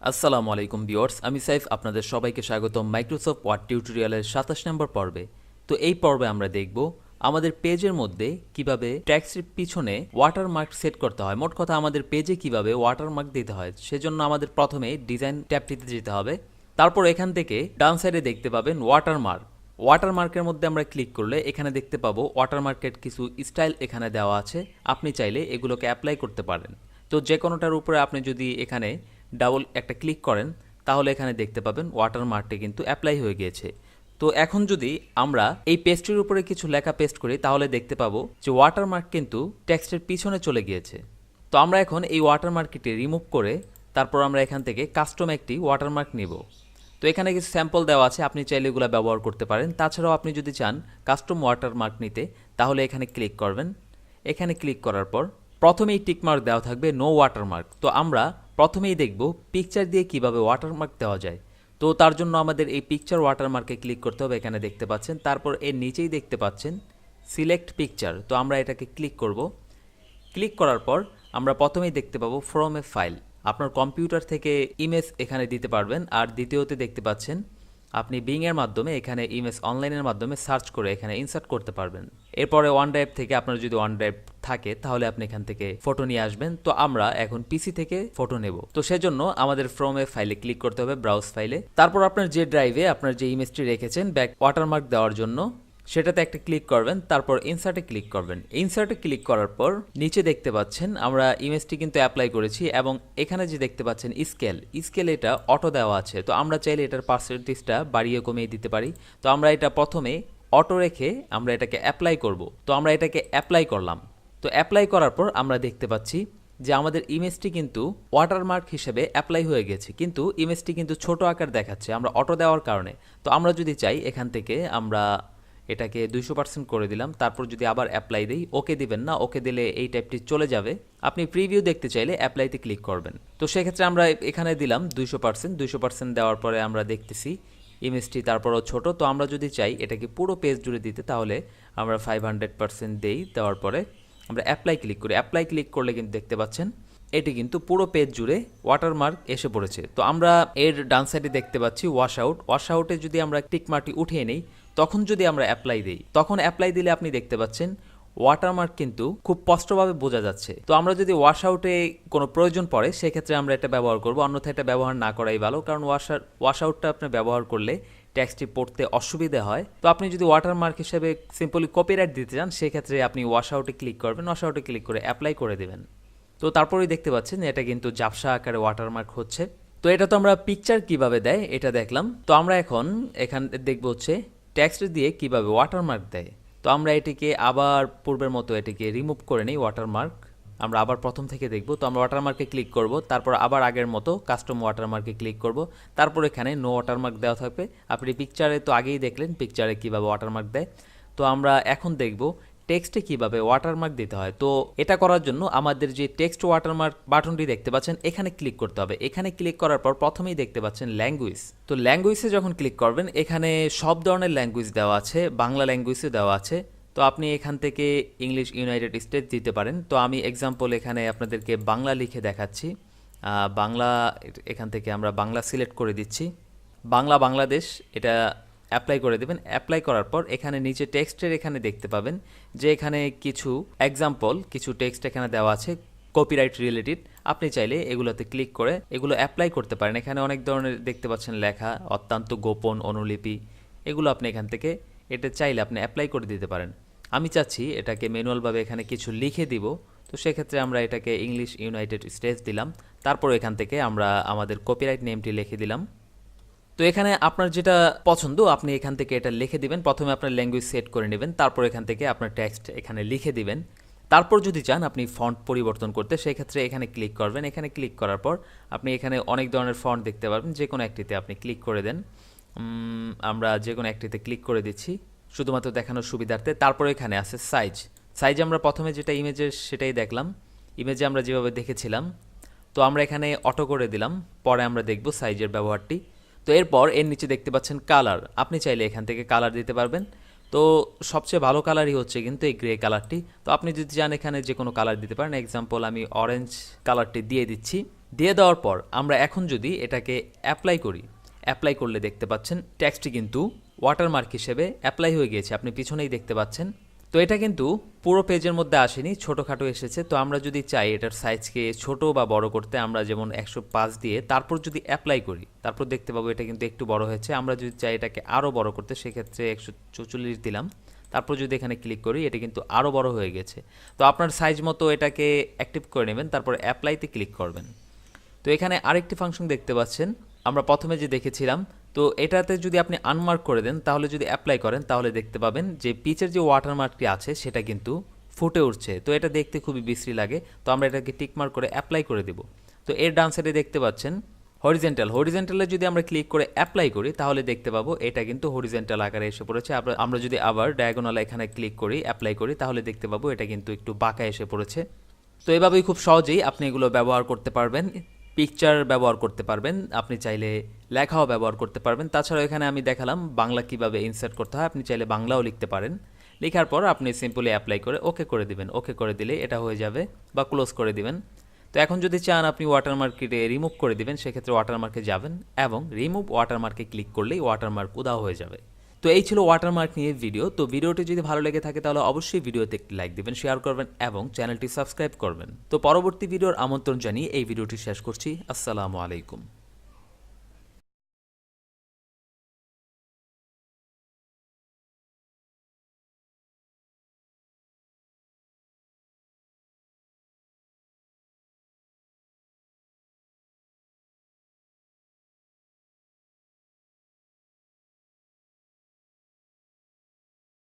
আসসালামু আলাইকুম ভিউয়ার্স, আমি সাইফ আপনাদের সবাইকে স্বাগতম মাইক্রোসফট ওয়ার্ড টিউটোরিয়ালের ২৭ নম্বর পর্বে। তো এই পর্বে আমরা দেখব আমাদের পেজের মধ্যে কিভাবে টেক্সটের পিছনে ওয়াটারমার্ক সেট করতে হয়। মোট কথা আমাদের পেজে কিভাবে ওয়াটারমার্ক দিতে হয়, সেজন্য আমাদের প্রথমে ডিজাইন ট্যাবটিতে যেতে হবে। তারপর এখান থেকে ডান সাইডে দেখতে পাবেন ওয়াটারমার্ক। ওয়াটারমার্কের মধ্যে আমরা ক্লিক করলে এখানে দেখতে পাবো ওয়াটারমার্কের কিছু স্টাইল এখানে দেওয়া আছে। আপনি চাইলে এগুলোকে অ্যাপ্লাই করতে পারেন। তো যে কোনোটার উপরে আপনি যদি এখানে ডাবল একটা ক্লিক করেন তাহলে এখানে দেখতে পাবেন ওয়াটারমার্কটি কিন্তু অ্যাপ্লাই হয়ে গিয়েছে। তো এখন যদি আমরা এই পেজটির উপরে কিছু লেখা পেস্ট করি তাহলে দেখতে পাবো যে ওয়াটারমার্ক কিন্তু টেক্সটের পিছনে চলে গিয়েছে। তো আমরা এখন এই ওয়াটারমার্কটি রিমুভ করে তারপর আমরা এখান থেকে কাস্টম একটি ওয়াটারমার্ক নিব। তো এখানে কিছু স্যাম্পল দেওয়া আছে, আপনি চাইলে এগুলো ব্যবহার করতে পারেন। তাছাড়াও আপনি যদি চান কাস্টম ওয়াটারমার্ক নিতে তাহলে এখানে ক্লিক করবেন। এখানে ক্লিক করার পর প্রথমেই টিকমার্ক দেওয়া থাকবে নো ওয়াটারমার্ক। তো আমরা প্রথমেই দেখব পিকচার দিয়ে কিভাবে ওয়াটারমার্ক দেওয়া যায়। তো তার জন্য আমাদের এই পিকচার ওয়াটারমার্কে ক্লিক করতে হবে, এখানে দেখতে পাচ্ছেন। তারপর এর নিচেই দেখতে পাচ্ছেন সিলেক্ট পিকচার। তো আমরা এটাকে ক্লিক করব। ক্লিক করার পর আমরা প্রথমেই দেখতে পাবো ফ্রম এ ফাইল। আপনার কম্পিউটার থেকে ইমেজ এখানে দিতে পারবেন। আর দ্বিতীয়তে দেখতে পাচ্ছেন আপনি বিংয়ের মাধ্যমে এখানে ইমেজ অনলাইনের মাধ্যমে সার্চ করে এখানে ইনসার্ট করতে পারবেন। এরপরে ওয়ান ড্রাইভ থেকে আপনার যদি ওয়ান ড্রাইভ থাকে তাহলে আপনি এখান থেকে ফটো নিয়ে আসবেন। তো আমরা এখন পিসি থেকে ফটো নেব। তো সেজন্য আমাদের ফ্রম এ ফাইলে ক্লিক করতে হবে, ব্রাউজ ফাইলে। তারপর আপনার যে ড্রাইভে আপনার যে ইমেজটি রেখেছেন ব্যাক ওয়াটারমার্ক দেওয়ার জন্য সেটাতে একটা ক্লিক করবেন। তারপর ইনসার্টে ক্লিক করবেন। ইনসার্টে ক্লিক করার পর নিচে দেখতে পাচ্ছেন আমরা ইমেজটি কিন্তু অ্যাপ্লাই করেছি এবং এখানে যে দেখতে পাচ্ছেন স্কেল এটা অটো দেওয়া আছে। তো আমরা চাইলে এটার পার্সেন্টেজটা বাড়িয়ে কমিয়ে দিতে পারি। তো আমরা এটা প্রথমে অটো রেখে আমরা এটাকে অ্যাপ্লাই করব। তো আমরা এটাকে অ্যাপ্লাই করলাম। তো অ্যাপ্লাই করার পর আমরা দেখতে পাচ্ছি যে আমাদের ইমেজটি কিন্তু ওয়াটারমার্ক হিসেবে অ্যাপ্লাই হয়ে গেছে, কিন্তু ইমেজটি কিন্তু ছোট আকার দেখাচ্ছে আমরা অটো দেওয়ার কারণে। তো আমরা যদি চাই এখান থেকে আমরা এটাকে 200% করে দিলাম। তারপর যদি আবার অ্যাপ্লাই দিই, ওকে দিবেন না, ওকে দিলে এই টাইপটি চলে যাবে। আপনি প্রিভিউ দেখতে চাইলে অ্যাপ্লাইতে ক্লিক করবেন। তো সেক্ষেত্রে আমরা এখানে দিলাম 200% দেওয়ার পরে আমরা দেখতেছি ইমেজটি তারপরও ছোট। তো আমরা যদি চাই এটাকে পুরো পেজ জুড়ে দিতে তাহলে আমরা 500% দেই। দেওয়ার পরে আমরা অ্যাপ্লাই ক্লিক করি। অ্যাপ্লাই ক্লিক করলে কিন্তু দেখতে পাচ্ছেন এটি কিন্তু পুরো পেজ জুড়ে ওয়াটারমার্ক এসে পড়েছে। তো আমরা এর ডান সাইডে দেখতে পাচ্ছি ওয়াশআউটে যদি আমরা টিকমার্কটি উঠিয়ে নেই, তখন যদি আমরা অ্যাপ্লাই দিই, তখন অ্যাপ্লাই দিলে আপনি দেখতে পাচ্ছেন ওয়াটারমার্ক কিন্তু খুব স্পষ্টভাবে বোঝা যাচ্ছে। তো আমরা যদি ওয়াশআউটে কোনো প্রয়োজন পড়ে সেক্ষেত্রে আমরা এটা ব্যবহার করব, অন্যথায় এটা ব্যবহার না করাই ভালো। কারণ ওয়াশআউটটা আপনি ব্যবহার করলে টেক্সটটি পড়তে অসুবিধা হয়। তো আপনি যদি ওয়াটারমার্ক হিসেবে সিম্পলি কপিরাইট দিতে চান সেক্ষেত্রে আপনি ওয়াশআউটে ক্লিক করবেন, ওয়াশআউটে ক্লিক করে অ্যাপ্লাই করে দেবেন। তো তারপরেই দেখতে পাচ্ছেন এটা কিন্তু ঝাপসা আকারে ওয়াটারমার্ক হচ্ছে। তো এটা তো আমরা পিকচার কিভাবে দেয় এটা দেখলাম। তো আমরা এখন এখানে দেখব হচ্ছে টেক্সট দিয়ে কিভাবে ওয়াটারমার্ক দেয়। তো আমরা এটিকে আবার পূর্বের মতো এটিকে রিমুভ করে নিই ওয়াটারমার্ক। আমরা আবার প্রথম থেকে দেখব। তো আমরা ওয়াটারমার্কে ক্লিক করব, তারপর আবার আগের মতো কাস্টম ওয়াটারমার্কে ক্লিক করব। তারপর এখানে নো ওয়াটারমার্ক দেওয়া থাকবে। আপনি পিকচারে তো আগেই দেখলেন পিকচারে কিভাবে ওয়াটারমার্ক দেয়। তো আমরা এখন দেখব টেক্সটে কিভাবে ওয়াটারমার্ক দিতে হয়। তো এটা করার জন্য আমাদের যে টেক্সট ওয়াটারমার্ক বাটনটি দেখতে পাচ্ছেন এখানে ক্লিক করতে হবে। এখানে ক্লিক করার পর প্রথমেই দেখতে পাচ্ছেন ল্যাঙ্গুয়েজ। তো ল্যাঙ্গুয়েজে যখন ক্লিক করবেন এখানে সব ধরনের ল্যাঙ্গুয়েজ দেওয়া আছে, বাংলা ল্যাঙ্গুয়েজও দেওয়া আছে। তো আপনি এখান থেকে ইংলিশ ইউনাইটেড স্টেটস দিতে পারেন। তো আমি এক্সাম্পল এখানে আপনাদেরকে বাংলা লিখে দেখাচ্ছি। বাংলা এখান থেকে আমরা বাংলা সিলেক্ট করে দিচ্ছি। বাংলা বাংলাদেশ এটা অ্যাপ্লাই করে দেবেন। অ্যাপ্লাই করার পর এখানে নিচে টেক্সটের এখানে দেখতে পাবেন যে এখানে কিছু এক্সাম্পল কিছু টেক্সট এখানে দেওয়া আছে কপিরাইট রিলেটেড। আপনি চাইলে এগুলোতে ক্লিক করে এগুলো অ্যাপ্লাই করতে পারেন। এখানে অনেক ধরনের দেখতে পাচ্ছেন লেখা, অত্যন্ত গোপন, অনুলিপি, এগুলো আপনি এখান থেকে এটা চাইলে আপনি অ্যাপ্লাই করে দিতে পারেন। আমি চাচ্ছি এটাকে ম্যানুয়ালভাবে এখানে কিছু লিখে দিব। তো সেক্ষেত্রে আমরা এটাকে ইংলিশ ইউনাইটেড স্টেটস দিলাম। তারপর এখান থেকে আমরা আমাদের কপিরাইট নেমটি লিখে দিলাম। তো এখানে আপনার যেটা পছন্দ আপনি এখান থেকে এটা লিখে দিবেন। প্রথমে আপনার ল্যাঙ্গুয়েজ সেট করে নেবেন, তারপর এখান থেকে আপনার টেক্সট এখানে লিখে দিবেন। তারপর যদি চান আপনি ফন্ট পরিবর্তন করতে সেক্ষেত্রে এখানে ক্লিক করবেন। এখানে ক্লিক করার পর আপনি এখানে অনেক ধরনের ফন্ট দেখতে পারবেন, যে কোনো একটিতে আপনি ক্লিক করে দেন। আমরা যে কোনো একটিতে ক্লিক করে দিচ্ছি শুধুমাত্র দেখানোর সুবিধার্থে। তারপর এখানে আছে সাইজ আমরা প্রথমে যেটা ইমেজের সেটাই দেখলাম, ইমেজে আমরা যেভাবে দেখেছিলাম। তো আমরা এখানে অটো করে দিলাম, পরে আমরা দেখব সাইজের ব্যবহারটি। তো এরপর এর নিচে দেখতে পাচ্ছেন কালার, আপনি চাইলে এখান থেকে কালার দিতে পারবেন। তো সবচেয়ে ভালো কালারই হচ্ছে কিন্তু এই গ্রে কালারটি। তো আপনি যদি চান এখানে যে কোনো কালার দিতে পারেন। এক্সাম্পল আমি অরেঞ্জ কালারটি দিয়ে দিচ্ছি। দিয়ে দেওয়ার পর আমরা এখন যদি এটাকে অ্যাপ্লাই করি, অ্যাপ্লাই করলে দেখতে পাচ্ছেন টেক্সটটি কিন্তু ওয়াটারমার্ক হিসেবে অ্যাপ্লাই হয়ে গিয়েছে, আপনি পিছনেই দেখতে পাচ্ছেন। তো এটা কিন্তু পুরো পেজের মধ্যে আসেনি, ছোটোখাটো এসেছে। তো আমরা যদি চাই এটার সাইজকে ছোট বা বড় করতে, আমরা যেমন 105 দিয়ে তারপর যদি অ্যাপ্লাই করি, তারপর দেখতে পাবো এটা কিন্তু একটু বড় হয়েছে। আমরা যদি চাই এটাকে আরও বড় করতে, সেক্ষেত্রে 144 দিলাম, তারপর যদি এখানে ক্লিক করি এটা কিন্তু আরও বড় হয়ে গেছে। তো আপনার সাইজ মতো এটাকে অ্যাক্টিভ করে নেবেন, তারপর অ্যাপ্লাইতে ক্লিক করবেন। তো এখানে আরেকটি ফাংশন দেখতে পাচ্ছেন, আমরা প্রথমে যে দেখেছিলাম। তো এটাতে যদি আপনি আনমার্ক করে দেন, তাহলে যদি অ্যাপ্লাই করেন, তাহলে দেখতে পাবেন যে পিচের যে ওয়াটারমার্কটি আছে সেটা কিন্তু ফুটে উঠছে। তো এটা দেখতে খুবই বিশ্রী লাগে। তো আমরা এটাকে টিকমার্ক করে অ্যাপ্লাই করে দেব। তো এর ডান সাইডে দেখতে পাচ্ছেন হরিজেন্টালে যদি আমরা ক্লিক করে অ্যাপ্লাই করি, তাহলে দেখতে পাবো এটা কিন্তু হরিজেন্টাল আকারে এসে পড়েছে। আমরা যদি আবার ডায়াগোনাল এখানে ক্লিক করি, অ্যাপ্লাই করি, তাহলে দেখতে পাবো এটা কিন্তু একটু বাঁকা এসে পড়েছে। তো এভাবেই খুব সহজেই আপনি এগুলো ব্যবহার করতে পারবেন। পিকচার ব্যবহার করতে পারবেন, আপনি চাইলে লেখাও ব্যবহার করতে পারবেন। তাছাড়াও এখানে আমি দেখালাম বাংলা কিভাবে ইনসার্ট করতে হয়, আপনি চাইলে বাংলাও লিখতে পারেন। লেখার পর আপনি সিম্পলি অ্যাপ্লাই করে ওকে করে দিবেন। ওকে করে দিলে এটা হয়ে যাবে, বা ক্লোজ করে দিবেন। তো এখন যদি চান আপনি ওয়াটারমার্কটি রিমুভ করে দিবেন, সেক্ষেত্রে ওয়াটারমার্কে যাবেন এবং রিমুভ ওয়াটারমার্কে ক্লিক করলেই ওয়াটারমার্ক উধাও হয়ে যাবে। তো এই ছিল ওয়াটারমার্ক নিয়ে ভিডিও। তো ভিডিওটি যদি ভালো লেগে থাকে তাহলে অবশ্যই ভিডিওতে একটি লাইক দিবেন, শেয়ার করবেন এবং চ্যানেলটি সাবস্ক্রাইব করবেন। তো পরবর্তী ভিডিওর আমন্ত্রণ জানিয়ে এই ভিডিওটি শেষ করছি। আসসালামু আলাইকুম।